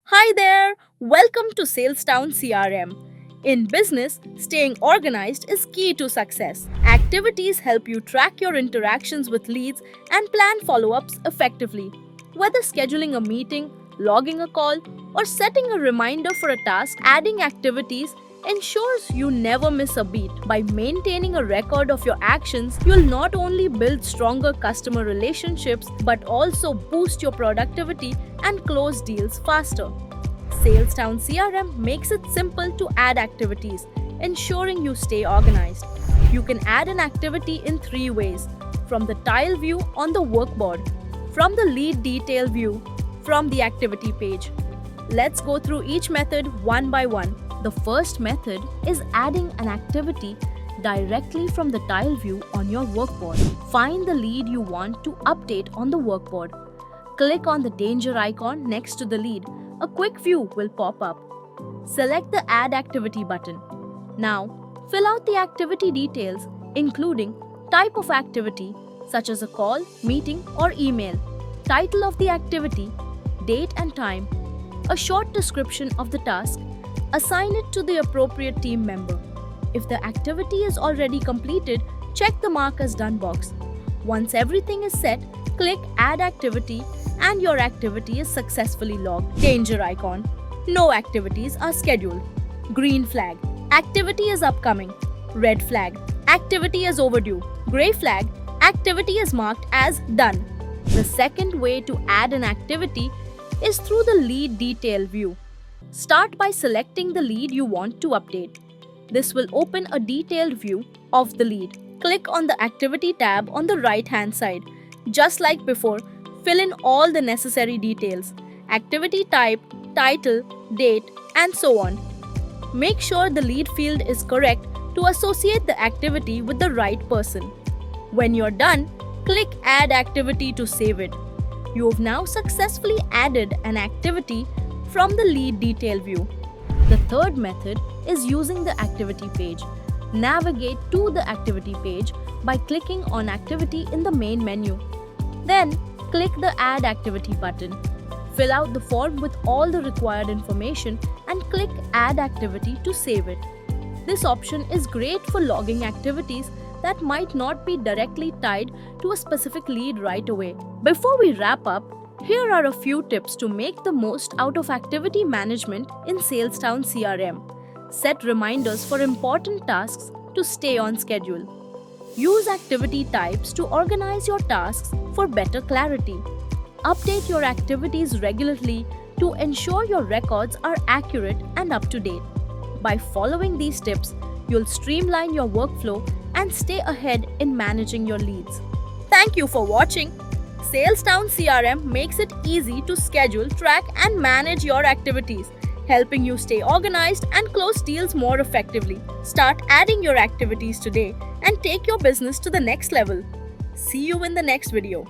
Hi there! Welcome to Salestown CRM. In business, staying organized is key to success. Activities help you track your interactions with leads and plan follow ups effectively. Whether scheduling a meeting, logging a call, or setting a reminder for a task, adding activities ensures you never miss a beat. By maintaining a record of your actions, you'll not only build stronger customer relationships but also boost your productivity and close deals faster. Salestown CRM makes it simple to add activities, ensuring you stay organized. You can add an activity in three ways: from the tile view on the workboard, from the lead detail view, from the activity page. Let's go through each method one by one. The first method is adding an activity directly from the tile view on your workboard. Find the lead you want to update on the workboard. Click on the danger icon next to the lead. A quick view will pop up. Select the Add Activity button. Now, fill out the activity details, including type of activity such as a call, meeting, or email, title of the activity, date and time, a short description of the task. Assign it to the appropriate team member. If the activity is already completed, check the Mark as Done box. Once everything is set, click Add Activity and your activity is successfully logged. Danger icon. No activities are scheduled. Green flag. Activity is upcoming. Red flag. Activity is overdue. Gray flag. Activity is marked as done. The second way to add an activity is through the lead detail view. Start by selecting the lead you want to update. This will open a detailed view of the lead. Click on the Activity tab on the right-hand side. Just like before, fill in all the necessary details: activity type, title, date, and so on. Make sure the lead field is correct to associate the activity with the right person. When you're done, click Add Activity to save it. You have now successfully added an activity from the lead detail view. The third method is using the activity page. Navigate to the activity page by clicking on Activity in the main menu. Then, click the Add Activity button. Fill out the form with all the required information and click Add Activity to save it. This option is great for logging activities that might not be directly tied to a specific lead right away. Before we wrap up, here are a few tips to make the most out of activity management in Salestown CRM. Set reminders for important tasks to stay on schedule. Use activity types to organize your tasks for better clarity. Update your activities regularly to ensure your records are accurate and up to date. By following these tips, you'll streamline your workflow and stay ahead in managing your leads. Thank you for watching. Salestown CRM makes it easy to schedule, track, and manage your activities, helping you stay organized and close deals more effectively. Start adding your activities today and take your business to the next level. See you in the next video.